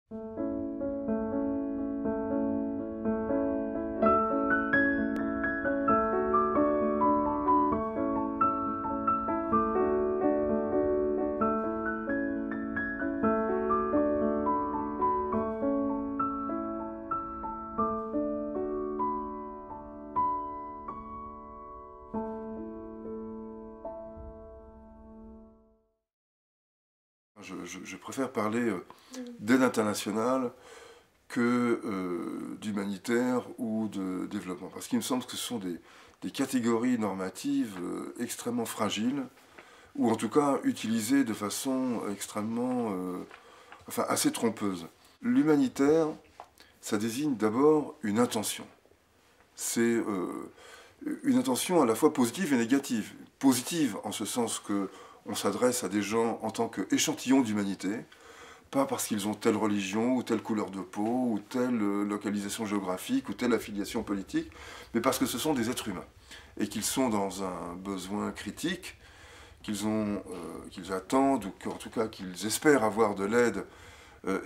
Je préfère parler d'aide internationale que d'humanitaire ou de développement. Parce qu'il me semble que ce sont des catégories normatives extrêmement fragiles, ou en tout cas utilisées de façon extrêmement, enfin assez trompeuse. L'humanitaire, ça désigne d'abord une intention. C'est une intention à la fois positive et négative. Positive en ce sens que on s'adresse à des gens en tant qu'échantillon d'humanité, pas parce qu'ils ont telle religion, ou telle couleur de peau, ou telle localisation géographique, ou telle affiliation politique, mais parce que ce sont des êtres humains, et qu'ils sont dans un besoin critique, qu'ils attendent, ou qu'en tout cas qu'ils espèrent avoir de l'aide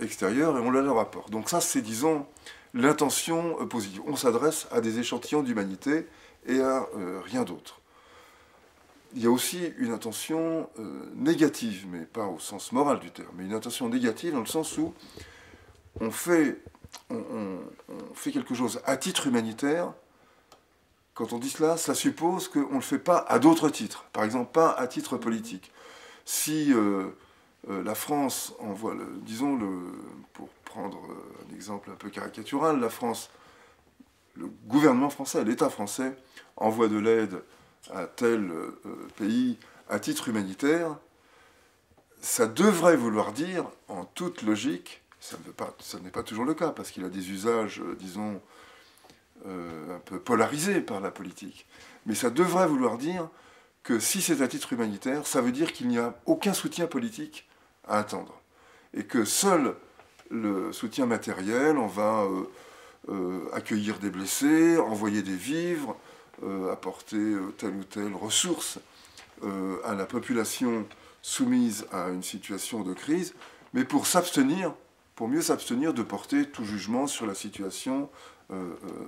extérieure, et on leur apporte. Donc ça, c'est, disons, l'intention positive. On s'adresse à des échantillons d'humanité et à rien d'autre. Il y a aussi une intention négative, mais pas au sens moral du terme, mais une intention négative dans le sens où on fait quelque chose à titre humanitaire. Quand on dit cela, ça suppose qu'on ne le fait pas à d'autres titres, par exemple pas à titre politique. Si la France envoie, disons, pour prendre un exemple un peu caricatural, la France, le gouvernement français, l'État français envoie de l'aide à tel pays à titre humanitaire, ça devrait vouloir dire, en toute logique, ça n'est pas toujours le cas, parce qu'il a des usages, disons, un peu polarisés par la politique, mais ça devrait vouloir dire que si c'est à titre humanitaire, ça veut dire qu'il n'y a aucun soutien politique à attendre, et que seul le soutien matériel, on va accueillir des blessés, envoyer des vivres, apporter telle ou telle ressource à la population soumise à une situation de crise, mais pour mieux s'abstenir de porter tout jugement sur la situation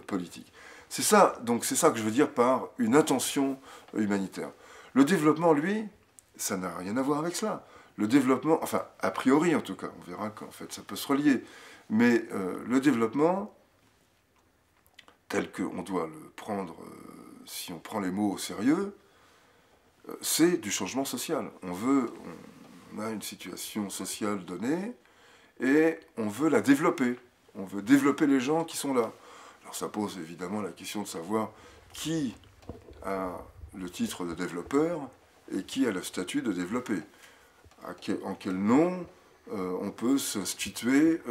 politique. C'est ça que je veux dire par une intention humanitaire. Le développement, lui, ça n'a rien à voir avec cela. Le développement, enfin, a priori en tout cas, on verra qu'en fait ça peut se relier, mais le développement, tel qu'on doit le prendre, si on prend les mots au sérieux, c'est du changement social. On a une situation sociale donnée, et on veut la développer. On veut développer les gens qui sont là. Alors ça pose évidemment la question de savoir qui a le titre de développeur et qui a le statut de développé. En quel nom on peut se situer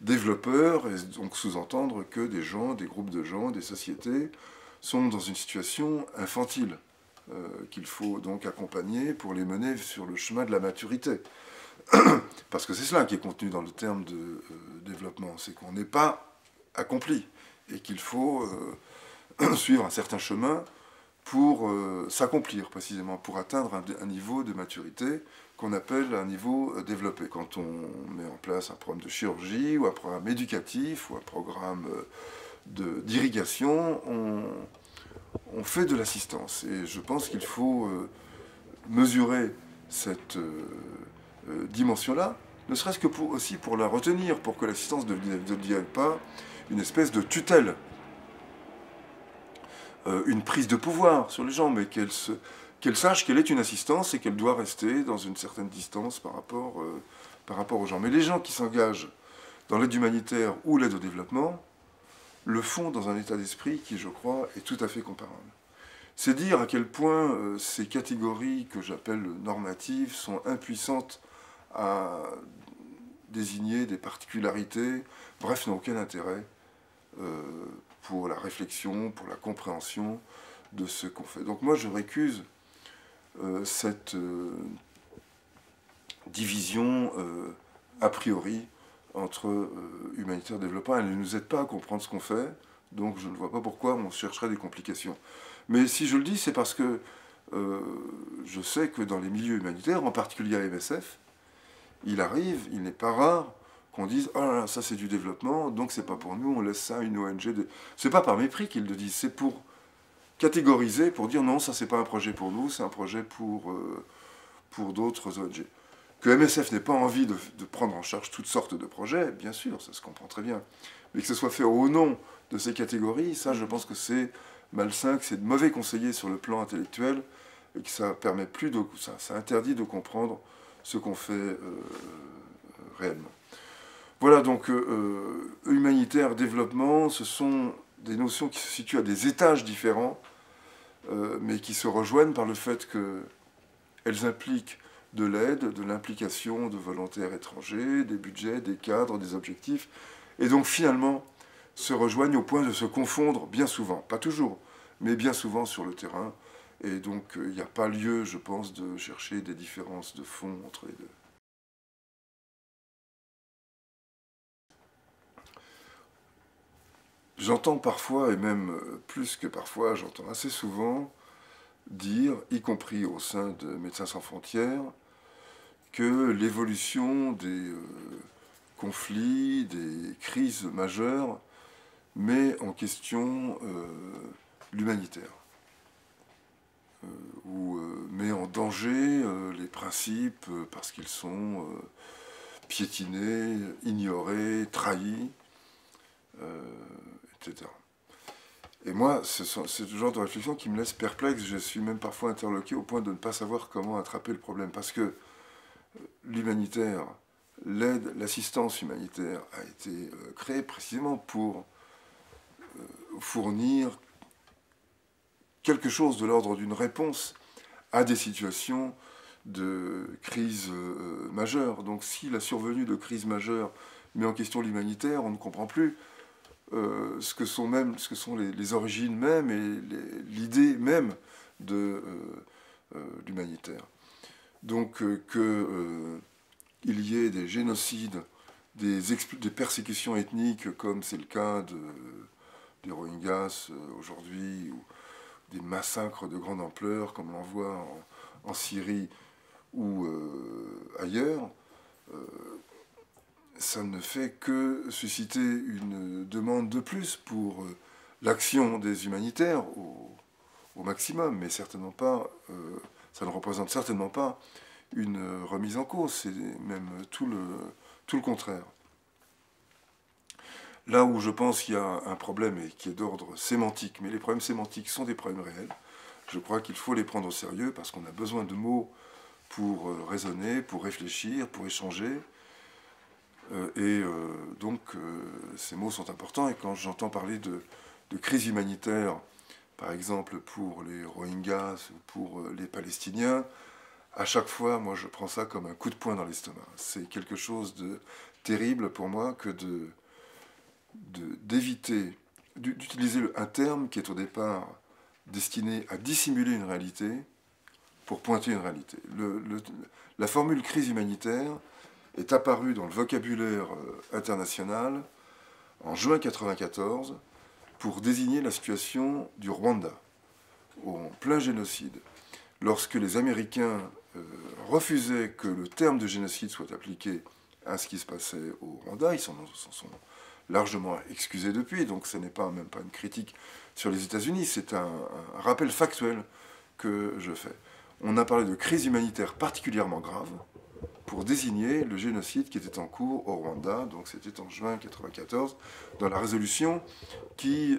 développeur, et donc sous-entendre que des gens, des groupes de gens, des sociétés sont dans une situation infantile, qu'il faut donc accompagner pour les mener sur le chemin de la maturité. Parce que c'est cela qui est contenu dans le terme de développement, c'est qu'on n'est pas accompli, et qu'il faut suivre un certain chemin pour s'accomplir, précisément, pour atteindre un niveau de maturité qu'on appelle un niveau développé. Quand on met en place un programme de chirurgie, ou un programme éducatif, ou un programme d'irrigation, on fait de l'assistance. Et je pense qu'il faut mesurer cette dimension-là, ne serait-ce que aussi pour la retenir, pour que l'assistance ne devienne pas une espèce de tutelle, une prise de pouvoir sur les gens, mais qu'elle sache qu'elle est une assistance et qu'elle doit rester dans une certaine distance par rapport aux gens. Mais les gens qui s'engagent dans l'aide humanitaire ou l'aide au développement le font dans un état d'esprit qui, je crois, est tout à fait comparable. C'est dire à quel point ces catégories que j'appelle normatives sont impuissantes à désigner des particularités, bref, n'ont aucun intérêt pour la réflexion, pour la compréhension de ce qu'on fait. Donc moi, je récuse cette division a priori entre humanitaire et développement. Elle ne nous aide pas à comprendre ce qu'on fait, donc je ne vois pas pourquoi on chercherait des complications. Mais si je le dis, c'est parce que je sais que dans les milieux humanitaires, en particulier à MSF, il n'est pas rare qu'on dise « Oh là là, ça c'est du développement, donc c'est pas pour nous, on laisse ça à une ONG. » C'est pas par mépris qu'ils le disent, c'est pour catégoriser, pour dire « Non, ça c'est pas un projet pour nous, c'est un projet pour d'autres ONG. » Que MSF n'ait pas envie de prendre en charge toutes sortes de projets, bien sûr, ça se comprend très bien. Mais que ce soit fait au nom de ces catégories, ça je pense que c'est malsain, que c'est de mauvais conseiller sur le plan intellectuel, et que ça permet plus de, ça interdit de comprendre ce qu'on fait réellement. Voilà, donc humanitaire, développement, ce sont des notions qui se situent à des étages différents, mais qui se rejoignent par le fait qu'elles impliquent de l'aide, de l'implication de volontaires étrangers, des budgets, des cadres, des objectifs, et donc finalement se rejoignent au point de se confondre bien souvent, pas toujours, mais bien souvent sur le terrain, et donc il n'y a pas lieu, je pense, de chercher des différences de fond entre les deux. J'entends parfois, et même plus que parfois, j'entends assez souvent dire, y compris au sein de Médecins sans frontières, que l'évolution des conflits, des crises majeures met en question l'humanitaire, ou met en danger les principes parce qu'ils sont piétinés, ignorés, trahis, etc. Et moi, c'est le genre de réflexion qui me laisse perplexe. Je suis même parfois interloqué au point de ne pas savoir comment attraper le problème. Parce que l'humanitaire, l'aide, l'assistance humanitaire a été créée précisément pour fournir quelque chose de l'ordre d'une réponse à des situations de crise majeure. Donc si la survenue de crise majeure met en question l'humanitaire, on ne comprend plus ce que sont les origines mêmes et l'idée même de l'humanitaire. Donc qu'il y ait des génocides, des persécutions ethniques, comme c'est le cas des Rohingyas aujourd'hui, ou des massacres de grande ampleur, comme on en voit en Syrie ou ailleurs, ça ne fait que susciter une demande de plus pour l'action des humanitaires au maximum, mais certainement pas, ça ne représente certainement pas une remise en cause, c'est même tout le contraire. Là où je pense qu'il y a un problème et qui est d'ordre sémantique, mais les problèmes sémantiques sont des problèmes réels, je crois qu'il faut les prendre au sérieux parce qu'on a besoin de mots pour raisonner, pour réfléchir, pour échanger. Donc ces mots sont importants et quand j'entends parler de crise humanitaire, par exemple pour les Rohingyas ou pour les Palestiniens, à chaque fois, moi je prends ça comme un coup de poing dans l'estomac. C'est quelque chose de terrible pour moi que d'éviter d'utiliser un terme qui est au départ destiné à dissimuler une réalité pour pointer une réalité. La formule crise humanitaire est apparue dans le vocabulaire international en juin 1994 pour désigner la situation du Rwanda, en plein génocide. Lorsque les Américains refusaient que le terme de génocide soit appliqué à ce qui se passait au Rwanda, ils s'en sont largement excusés depuis, donc ce n'est même pas une critique sur les États-Unis, c'est un rappel factuel que je fais. On a parlé de crise humanitaire particulièrement grave pour désigner le génocide qui était en cours au Rwanda, donc c'était en juin 1994, dans la résolution qui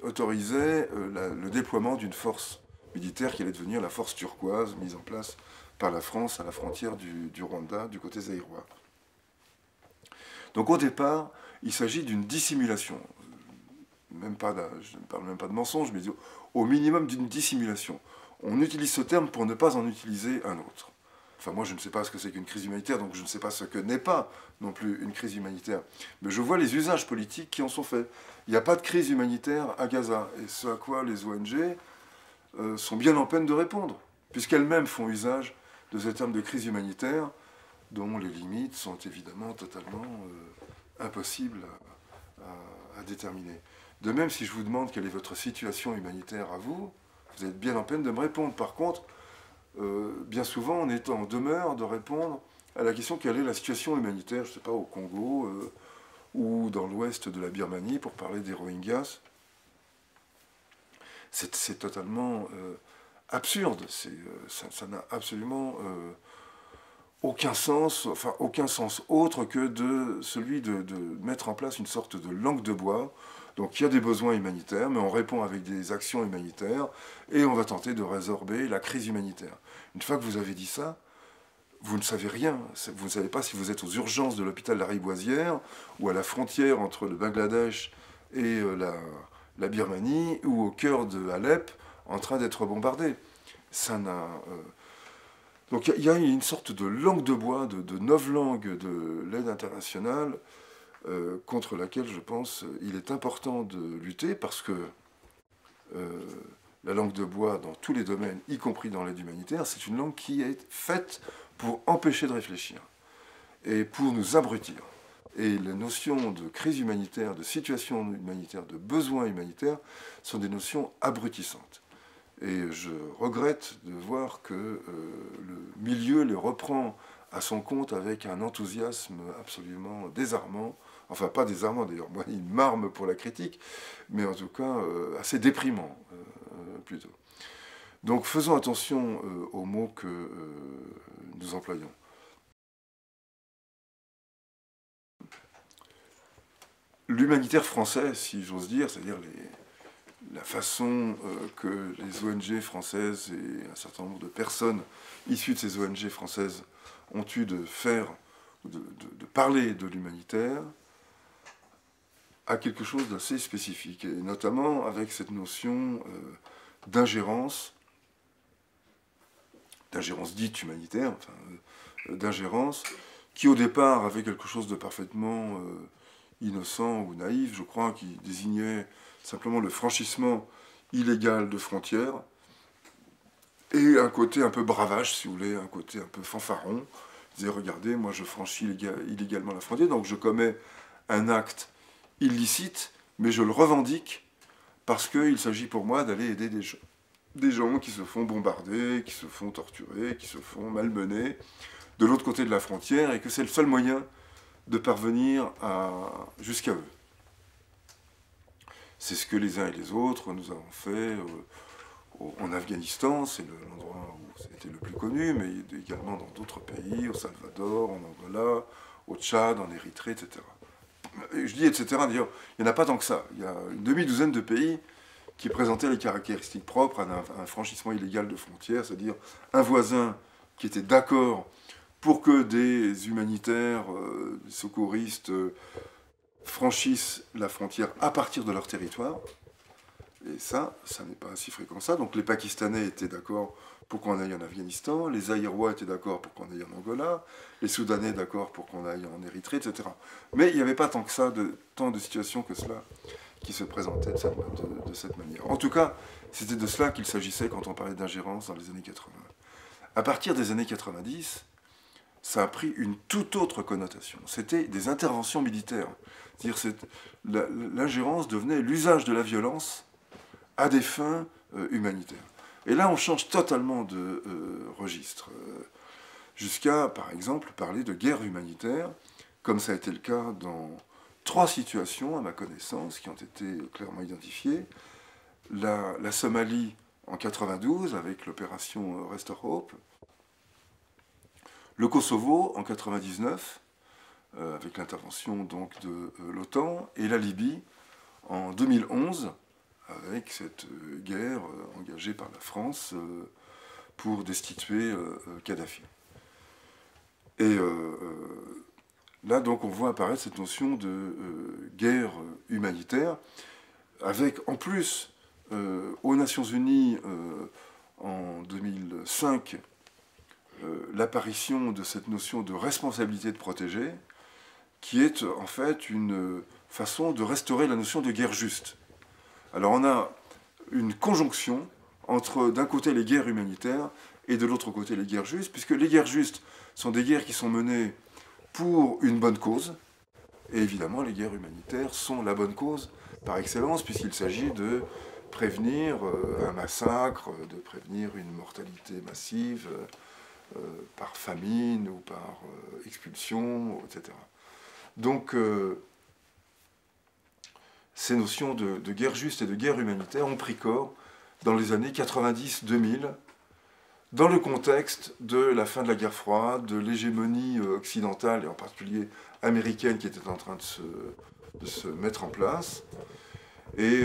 autorisait le déploiement d'une force militaire qui allait devenir la force turquoise mise en place par la France à la frontière du Rwanda, du côté zaïrois. Donc au départ, il s'agit d'une dissimulation. Je ne parle même pas de mensonge, mais au minimum d'une dissimulation. On utilise ce terme pour ne pas en utiliser un autre. Enfin, moi, je ne sais pas ce que c'est qu'une crise humanitaire, donc je ne sais pas ce que n'est pas non plus une crise humanitaire. Mais je vois les usages politiques qui en sont faits. Il n'y a pas de crise humanitaire à Gaza. Et ce à quoi les ONG sont bien en peine de répondre, puisqu'elles-mêmes font usage de ce terme de crise humanitaire, dont les limites sont évidemment totalement impossibles à déterminer. De même, si je vous demande quelle est votre situation humanitaire à vous, vous êtes bien en peine de me répondre. Par contre, bien souvent, on est en demeure de répondre à la question quelle est la situation humanitaire, je ne sais pas, au Congo ou dans l'ouest de la Birmanie, pour parler des Rohingyas. C'est totalement absurde. Ça n'a absolument aucun sens, enfin aucun sens autre que celui de mettre en place une sorte de langue de bois. Donc il y a des besoins humanitaires, mais on répond avec des actions humanitaires et on va tenter de résorber la crise humanitaire. Une fois que vous avez dit ça, vous ne savez rien. Vous ne savez pas si vous êtes aux urgences de l'hôpital Lariboisière ou à la frontière entre le Bangladesh et la Birmanie ou au cœur de Alep en train d'être bombardé. Ça n'a... Donc il y a une sorte de langue de bois, de novlangue de l'aide internationale contre laquelle je pense il est important de lutter parce que la langue de bois dans tous les domaines, y compris dans l'aide humanitaire, c'est une langue qui est faite pour empêcher de réfléchir et pour nous abrutir. Et les notions de crise humanitaire, de situation humanitaire, de besoin humanitaire sont des notions abrutissantes. Et je regrette de voir que le milieu les reprend à son compte avec un enthousiasme absolument désarmant. Enfin, pas désarmant d'ailleurs, moi, il m'arme pour la critique, mais en tout cas assez déprimant plutôt. Donc faisons attention aux mots que nous employons. L'humanitaire français, si j'ose dire, c'est-à-dire la façon que les ONG françaises et un certain nombre de personnes issues de ces ONG françaises ont eu de faire, de parler de l'humanitaire, a quelque chose d'assez spécifique, et notamment avec cette notion d'ingérence dite humanitaire, enfin, d'ingérence, qui au départ avait quelque chose de parfaitement innocent ou naïf, je crois, qui désignait simplement le franchissement illégal de frontières, et un côté un peu bravage, si vous voulez, un côté un peu fanfaron. Il disait, regardez, moi je franchis illégalement la frontière, donc je commets un acte illicite, mais je le revendique parce qu'il s'agit pour moi d'aller aider des gens qui se font bombarder, qui se font torturer, qui se font malmener de l'autre côté de la frontière, et que c'est le seul moyen de parvenir jusqu'à eux. C'est ce que les uns et les autres nous avons fait en Afghanistan, c'est l'endroit où c'était le plus connu, mais également dans d'autres pays, au Salvador, en Angola, au Tchad, en Érythrée, etc. Et je dis etc. d'ailleurs, il n'y en a pas tant que ça. Il y a une demi-douzaine de pays qui présentaient les caractéristiques propres à un franchissement illégal de frontières, c'est-à-dire un voisin qui était d'accord pour que des humanitaires, des secouristes franchissent la frontière à partir de leur territoire. Et ça n'est pas si fréquent que ça. Donc les Pakistanais étaient d'accord pour qu'on aille en Afghanistan, les Aïrois étaient d'accord pour qu'on aille en Angola, les Soudanais d'accord pour qu'on aille en Érythrée, etc. Mais il n'y avait pas tant que ça, tant de situations que cela qui se présentaient de cette manière. En tout cas, c'était de cela qu'il s'agissait quand on parlait d'ingérence dans les années 80. À partir des années 90, ça a pris une toute autre connotation. C'était des interventions militaires. C'est-à-dire l'ingérence devenait l'usage de la violence à des fins humanitaires. Et là, on change totalement de registre. Jusqu'à, par exemple, parler de guerre humanitaire, comme ça a été le cas dans 3 situations, à ma connaissance, qui ont été clairement identifiées. La Somalie en 92, avec l'opération Restore Hope. Le Kosovo en 99, avec l'intervention donc de l'OTAN. Et la Libye en 2011, avec cette guerre engagée par la France pour destituer Kadhafi. Et là, donc, on voit apparaître cette notion de guerre humanitaire, avec en plus, aux Nations Unies, en 2005, l'apparition de cette notion de responsabilité de protéger, qui est en fait une façon de restaurer la notion de guerre juste. Alors on a une conjonction entre d'un côté les guerres humanitaires et de l'autre côté les guerres justes, puisque les guerres justes sont des guerres qui sont menées pour une bonne cause, et évidemment les guerres humanitaires sont la bonne cause par excellence, puisqu'il s'agit de prévenir un massacre, de prévenir une mortalité massive, par famine ou par expulsion, etc. Donc, ces notions de guerre juste et de guerre humanitaire ont pris corps dans les années 90-2000, dans le contexte de la fin de la guerre froide, de l'hégémonie occidentale, et en particulier américaine, qui était en train de se mettre en place, et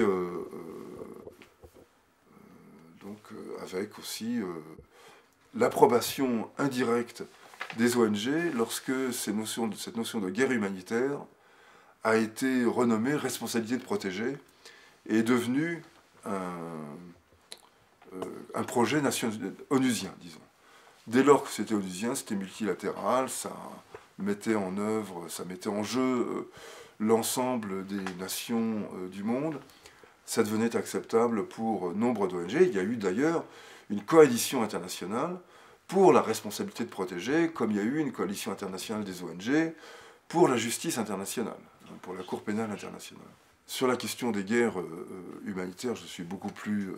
donc avec aussi l'approbation indirecte des ONG lorsque cette notion de guerre humanitaire a été renommée responsabilité de protéger et est devenue un projet onusien, disons. Dès lors que c'était onusien, c'était multilatéral, ça mettait en œuvre, ça mettait en jeu l'ensemble des nations du monde, ça devenait acceptable pour nombre d'ONG. Il y a eu d'ailleurs une coalition internationale pour la responsabilité de protéger, comme il y a eu une coalition internationale des ONG pour la justice internationale, pour la Cour pénale internationale. Sur la question des guerres humanitaires, je suis beaucoup plus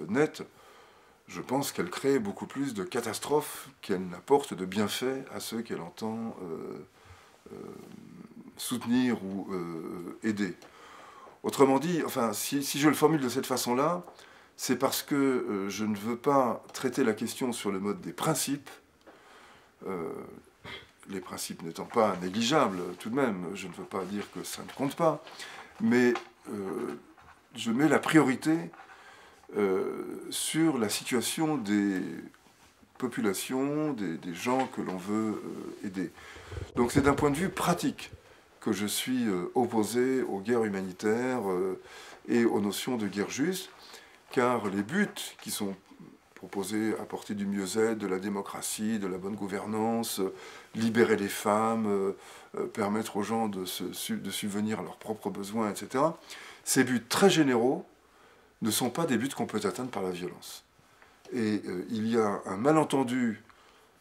net. Je pense qu'elle crée beaucoup plus de catastrophes qu'elle n'apporte de bienfaits à ceux qu'elle entend soutenir ou aider. Autrement dit, enfin, si je le formule de cette façon-là, c'est parce que je ne veux pas traiter la question sur le mode des principes, les principes n'étant pas négligeables tout de même, je ne veux pas dire que ça ne compte pas, mais je mets la priorité sur la situation des populations, des gens que l'on veut aider. Donc c'est d'un point de vue pratique que je suis opposé aux guerres humanitaires et aux notions de guerre juste, car les buts qui sont proposés, apporter du mieux-être, de la démocratie, de la bonne gouvernance, libérer les femmes, permettre aux gens de subvenir à leurs propres besoins, etc., ces buts très généraux ne sont pas des buts qu'on peut atteindre par la violence. Et il y a un malentendu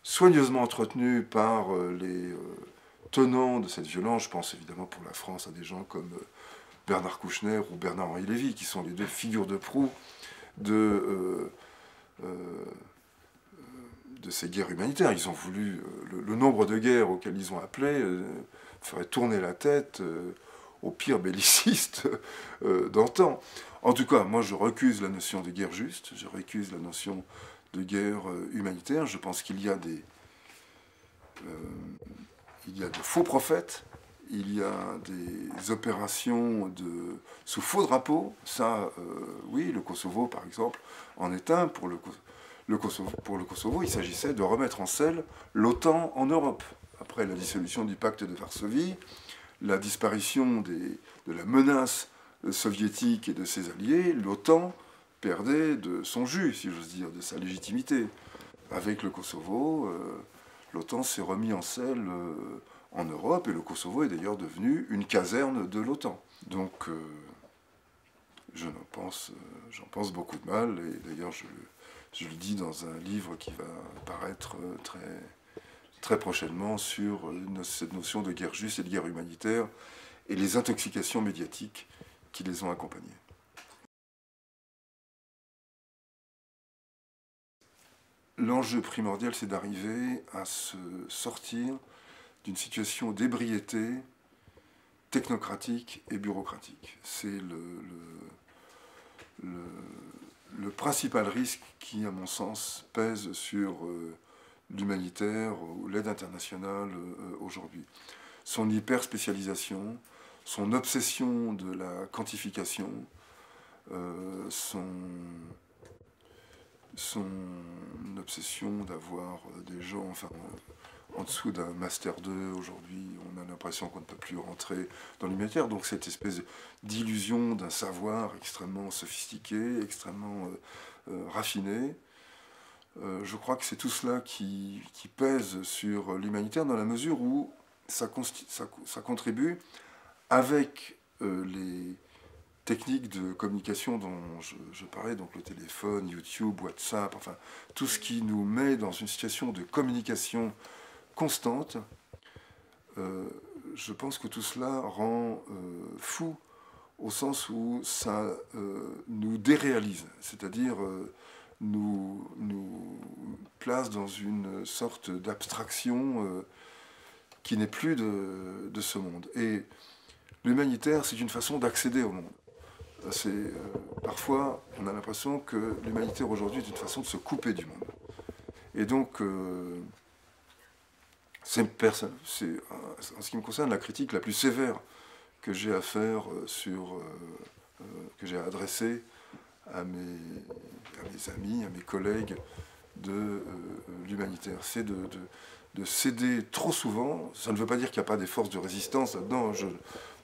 soigneusement entretenu par les tenants de cette violence. Je pense évidemment pour la France à des gens comme Bernard Kouchner ou Bernard-Henri Lévy, qui sont les deux figures de proue de ces guerres humanitaires. Ils ont voulu, le nombre de guerres auxquelles ils ont appelé ferait tourner la tête aux pires bellicistes d'antan. En tout cas, moi je recuse la notion de guerre juste, je recuse la notion de guerre humanitaire. Je pense qu'il y a il y a de faux prophètes, il y a des opérations sous faux drapeau. Ça, oui, le Kosovo par exemple en est un. Pour le Kosovo, il s'agissait de remettre en selle l'OTAN en Europe. Après la dissolution du pacte de Varsovie, la disparition de la menace soviétique et de ses alliés, l'OTAN perdait de son jus, si j'ose dire, de sa légitimité. Avec le Kosovo, l'OTAN s'est remis en selle en Europe, et le Kosovo est d'ailleurs devenu une caserne de l'OTAN. Donc, j'en pense beaucoup de mal, et d'ailleurs je le dis dans un livre qui va paraître très prochainement sur cette notion de guerre juste et de guerre humanitaire et les intoxications médiatiques qui les ont accompagnées. L'enjeu primordial, c'est d'arriver à se sortir d'une situation d'ébriété technocratique et bureaucratique. C'est le principal risque qui, à mon sens, pèse sur l'humanitaire ou l'aide internationale aujourd'hui. Son hyper-spécialisation, son obsession de la quantification, son obsession d'avoir des gens, enfin, en dessous d'un Master 2, aujourd'hui, on a l'impression qu'on ne peut plus rentrer dans l'humanitaire. Donc cette espèce d'illusion d'un savoir extrêmement sophistiqué, extrêmement raffiné, je crois que c'est tout cela qui pèse sur l'humanitaire dans la mesure où ça contribue avec les techniques de communication dont je parlais, donc le téléphone, YouTube, WhatsApp, enfin tout ce qui nous met dans une situation de communication constante. Je pense que tout cela rend fou au sens où ça nous déréalise, c'est-à-dire nous place dans une sorte d'abstraction qui n'est plus de ce monde. Et l'humanitaire, c'est une façon d'accéder au monde. Parfois, on a l'impression que l'humanitaire aujourd'hui est une façon de se couper du monde. Et donc, c'est en ce qui me concerne la critique la plus sévère que j'ai à faire que j'ai adressée à mes amis, à mes collègues de l'humanitaire. C'est de céder trop souvent. Ça ne veut pas dire qu'il n'y a pas des forces de résistance là-dedans. Je ne veux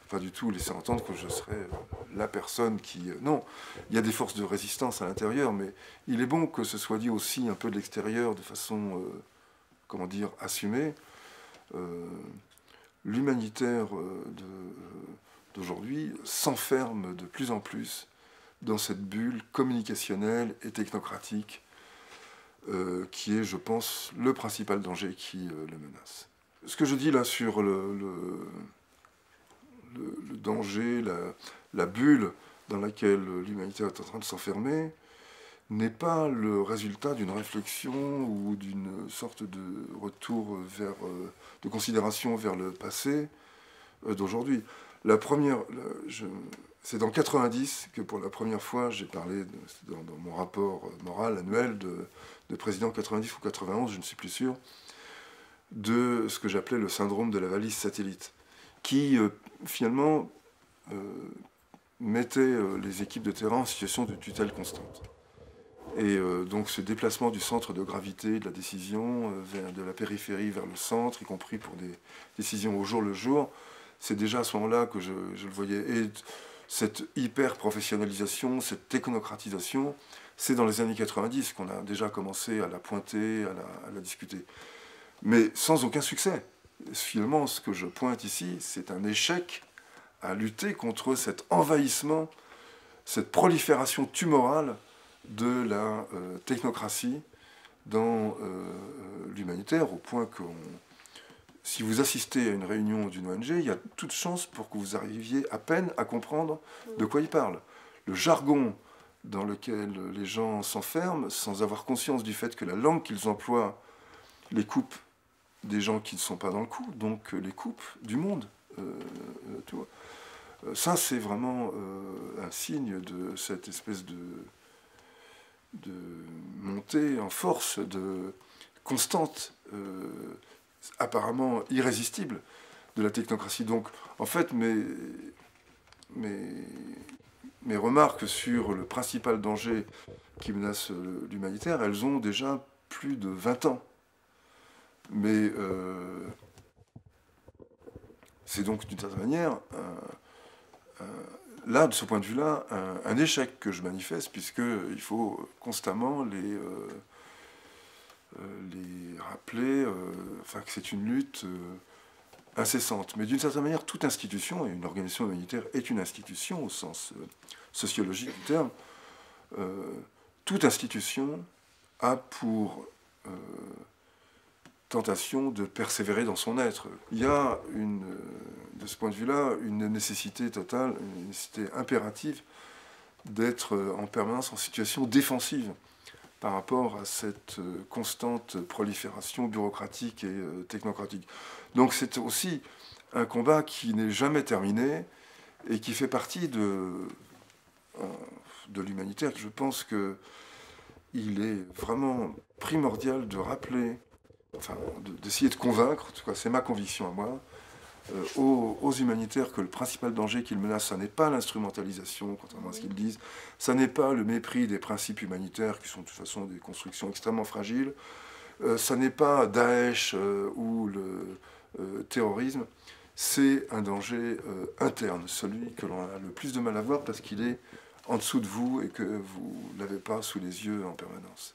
pas du tout laisser entendre que je serais la personne qui... Non, il y a des forces de résistance à l'intérieur, mais il est bon que ce soit dit aussi un peu de l'extérieur, de façon, comment dire, assumée. L'humanitaire d'aujourd'hui s'enferme de plus en plus dans cette bulle communicationnelle et technocratique qui est, je pense, le principal danger qui le menace. Ce que je dis là sur le danger, la bulle dans laquelle l'humanité est en train de s'enfermer, n'est pas le résultat d'une réflexion ou d'une sorte de retour de considération vers le passé d'aujourd'hui. C'est dans 90 que pour la première fois j'ai parlé, dans mon rapport moral annuel de président 90 ou 91, je ne suis plus sûr, de ce que j'appelais le syndrome de la valise satellite, qui finalement mettait les équipes de terrain en situation de tutelle constante. Et donc ce déplacement du centre de gravité de la décision de la périphérie vers le centre, y compris pour des décisions au jour le jour, c'est déjà à ce moment-là que je le voyais. Et cette hyper-professionnalisation, cette technocratisation, c'est dans les années 90 qu'on a déjà commencé à la pointer, à la discuter. Mais sans aucun succès. Finalement, ce que je pointe ici, c'est un échec à lutter contre cet envahissement, cette prolifération tumorale de la technocratie dans l'humanitaire, au point que si vous assistez à une réunion d'une ONG, il y a toute chance pour que vous arriviez à peine à comprendre de quoi ils parlent. Le jargon dans lequel les gens s'enferment, sans avoir conscience du fait que la langue qu'ils emploient les coupe des gens qui ne sont pas dans le coup, donc les coupe du monde. Tu vois. Ça, c'est vraiment un signe de cette espèce de montée en force, de constante, apparemment irrésistible, de la technocratie. Donc, en fait, mes remarques sur le principal danger qui menace l'humanitaire, elles ont déjà plus de 20 ans. Mais c'est donc, d'une certaine manière, là, de ce point de vue-là, un échec que je manifeste, puisqu'il faut constamment les rappeler, enfin, que c'est une lutte incessante. Mais d'une certaine manière, toute institution, et une organisation humanitaire est une institution au sens sociologique du terme, toute institution a pour tentation de persévérer dans son être. Il y a, de ce point de vue-là, une nécessité totale, une nécessité impérative d'être en permanence en situation défensive par rapport à cette constante prolifération bureaucratique et technocratique. Donc c'est aussi un combat qui n'est jamais terminé et qui fait partie de l'humanitaire. Je pense qu'il est vraiment primordial de rappeler, enfin, d'essayer de convaincre, en tout cas c'est ma conviction à moi, aux humanitaires que le principal danger qu'ils menacent, ça n'est pas l'instrumentalisation, contrairement à ce qu'ils disent, ça n'est pas le mépris des principes humanitaires, qui sont de toute façon des constructions extrêmement fragiles, ça n'est pas Daesh ou le terrorisme, c'est un danger interne, celui que l'on a le plus de mal à voir parce qu'il est en dessous de vous et que vous ne l'avez pas sous les yeux en permanence.